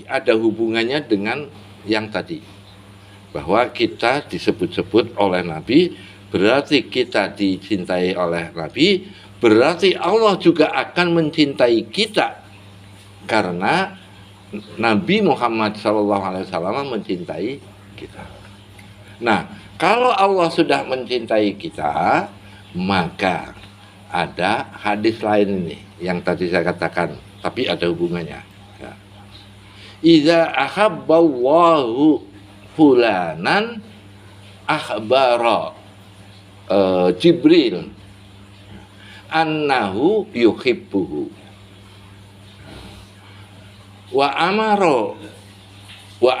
ada hubungannya dengan yang tadi, bahwa kita disebut-sebut oleh Nabi, berarti kita dicintai oleh Nabi, berarti Allah juga akan mencintai kita karena Nabi Muhammad SAW mencintai kita. Nah, kalau Allah sudah mencintai kita, maka ada hadis lain ini yang tadi saya katakan, tapi ada hubungannya. Ya. Iza ahabballahu fulanan akhbara Jibril annahu yuhibbuhu wa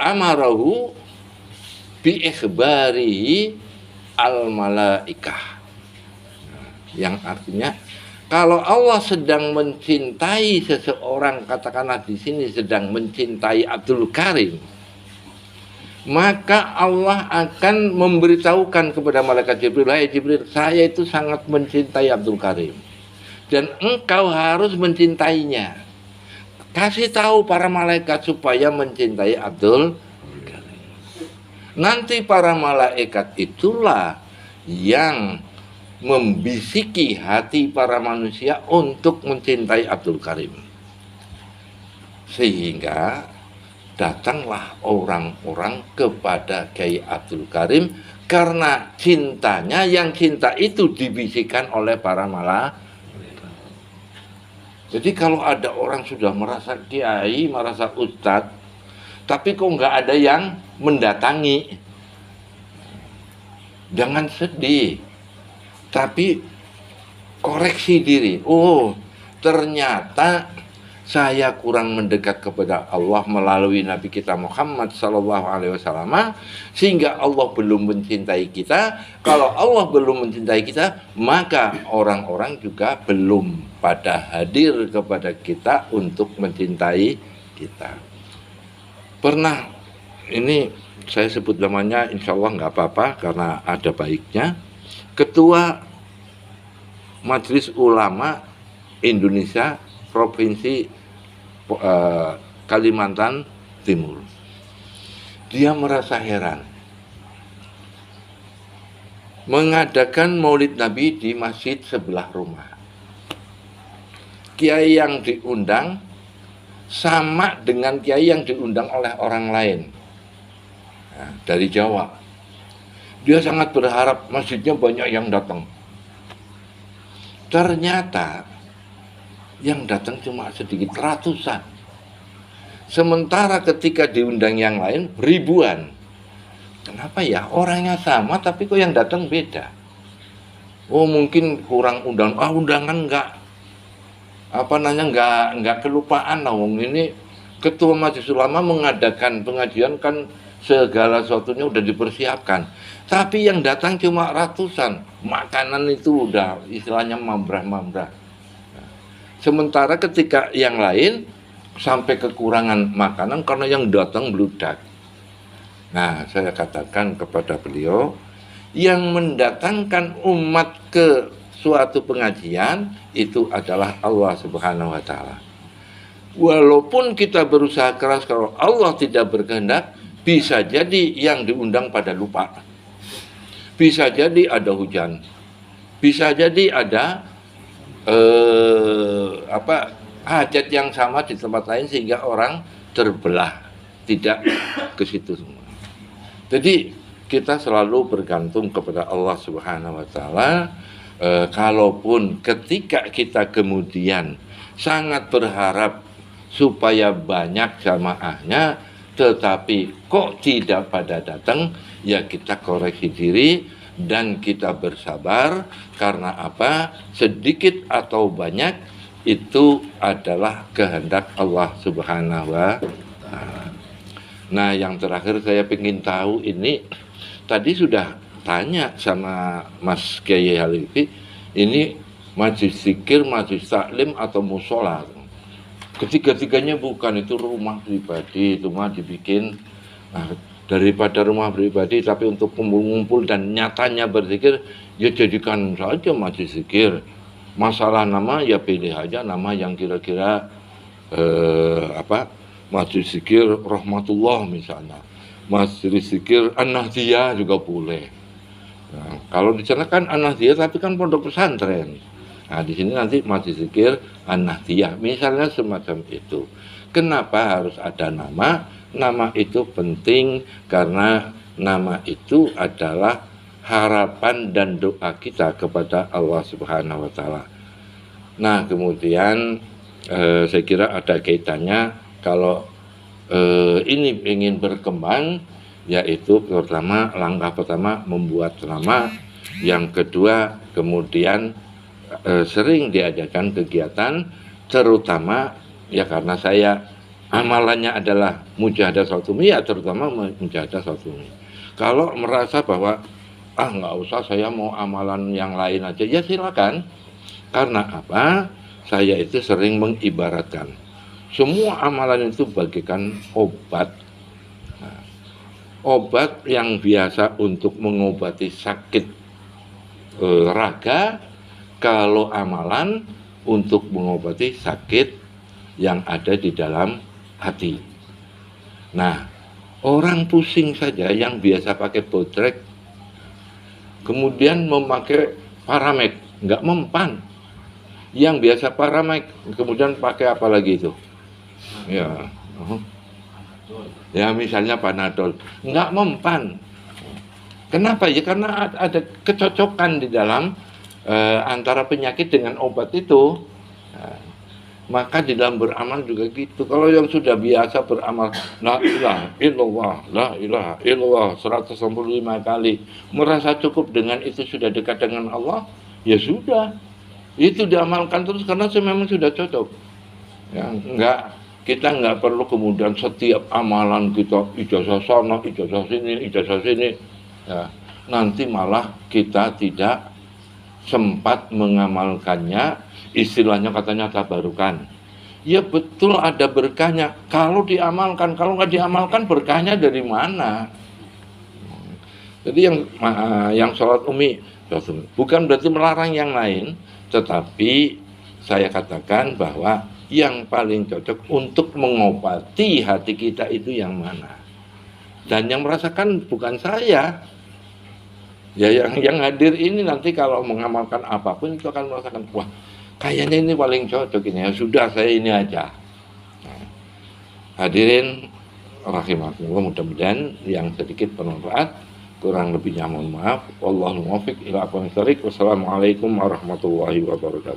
amarahu bi ikhbarihi al malaikah. Yang artinya kalau Allah sedang mencintai seseorang, katakanlah di sini sedang mencintai Abdul Karim, maka Allah akan memberitahukan kepada malaikat Jibril, "Hai Jibril, saya itu sangat mencintai Abdul Karim dan engkau harus mencintainya. Kasih tahu para malaikat supaya mencintai Abdul Karim." Nanti para malaikat itulah yang membisiki hati para manusia untuk mencintai Abdul Karim. Sehingga datanglah orang-orang kepada Kiai Abdul Karim karena cintanya, yang cinta itu dibisikkan oleh para malaikat. Jadi kalau ada orang sudah merasa kiai, merasa ustadz, tapi kok nggak ada yang mendatangi, jangan sedih. Tapi koreksi diri. Oh, ternyata saya kurang mendekat kepada Allah melalui Nabi kita Muhammad SAW, sehingga Allah belum mencintai kita. Kalau Allah belum mencintai kita, maka orang-orang juga belum pada hadir kepada kita untuk mencintai kita. Pernah, ini saya sebut namanya, insya Allah nggak apa-apa karena ada baiknya. Ketua Majelis Ulama Indonesia Provinsi Kalimantan Timur. Dia merasa heran mengadakan Maulid Nabi di masjid sebelah rumah. Kiai yang diundang sama dengan kiai yang diundang oleh orang lain, nah, dari Jawa. Dia sangat berharap masjidnya banyak yang datang. Ternyata yang datang cuma sedikit, ratusan. Sementara ketika diundang yang lain ribuan. Kenapa ya? Orangnya sama tapi kok yang datang beda. Oh, mungkin kurang undangan enggak kelupaan lah. Ini Ketua Majelis Ulama mengadakan pengajian kan segala sesuatunya udah dipersiapkan. Tapi yang datang cuma ratusan. Makanan itu udah istilahnya mambrah-mambrah. Sementara ketika yang lain sampai kekurangan makanan karena yang datang bludak. Nah, saya katakan kepada beliau, yang mendatangkan umat ke suatu pengajian itu adalah Allah Subhanahu wa taala. Walaupun kita berusaha keras, kalau Allah tidak berkehendak, bisa jadi yang diundang pada lupa. Bisa jadi ada hujan. Bisa jadi ada hajat yang sama di tempat lain sehingga orang terbelah, tidak ke situ semua. Jadi kita selalu bergantung kepada Allah Subhanahu wa taala. Kalaupun ketika kita kemudian sangat berharap supaya banyak jamaahnya, tetapi kok tidak pada datang, ya kita koreksi diri dan kita bersabar. Karena apa? Sedikit atau banyak itu adalah kehendak Allah Subhanahu wa taala. Nah, yang terakhir saya ingin tahu ini, tadi sudah tanya sama Mas Kiai Halifi, ini majelis zikir, majelis taklim atau musola? Ketiga-tiganya bukan, itu rumah pribadi, itu mah dibikin daripada rumah pribadi tapi untuk kumpul-kumpul dan nyatanya berzikir, ya jadikan saja majelis zikir. Masalah nama ya pilih aja nama yang kira-kira Majelis zikir rahmatullah misalnya, majelis zikir an-nahdiyah juga boleh. Nah, kalau di sana kan an-nahdiyah tapi kan pondok pesantren. Nah, di sini nanti majelis zikir an-nahdiyah misalnya semacam itu. Kenapa harus ada nama? Nama itu penting karena nama itu adalah harapan dan doa kita kepada Allah Subhanahu wa taala. Nah, kemudian saya kira ada kaitannya kalau ini ingin berkembang, yaitu pertama, langkah pertama membuat nama, yang kedua kemudian sering diadakan kegiatan, terutama ya karena saya amalannya adalah mujahadah salatul umi, ya terutama mujahadah salatul umi. Kalau merasa bahwa nggak usah, saya mau amalan yang lain aja, ya silakan. Karena apa? Saya itu sering mengibaratkan semua amalan itu bagaikan obat. Nah, obat yang biasa untuk mengobati sakit raga, kalau amalan untuk mengobati sakit yang ada di dalam hati. Nah, orang pusing saja yang biasa pakai Bodrek, kemudian memakai Paramek, nggak mempan. Yang biasa Paramek, kemudian pakai apa lagi itu? Ya misalnya Panadol, nggak mempan. Kenapa ya? Karena ada kecocokan di dalam antara penyakit dengan obat itu. Maka di dalam beramal juga gitu. Kalau yang sudah biasa beramal la ilaha illallah 165 kali, merasa cukup dengan itu sudah dekat dengan Allah, ya sudah, itu diamalkan terus karena memang sudah cocok. Ya, kita nggak perlu kemudian setiap amalan kita ijazah sana, ijazah sini. Ya, nanti malah kita tidak sempat mengamalkannya, istilahnya katanya tabarukan. Ya betul ada berkahnya kalau diamalkan, kalau nggak diamalkan berkahnya dari mana? Jadi yang sholat umi bukan berarti melarang yang lain, tetapi saya katakan bahwa yang paling cocok untuk mengobati hati kita itu yang mana. Dan yang merasakan bukan saya. Ya yang hadir ini nanti kalau mengamalkan apapun itu akan merasakan, wah kayaknya ini paling cocok ini, ya sudah saya ini aja. Nah, hadirin rahimakumullah, mudah-mudahan yang sedikit bermanfaat, kurang lebihnya mohon maaf. Wallahul muwaffiq ila aqwamit thoriq. Wassalamualaikum warahmatullahi wabarakatuh.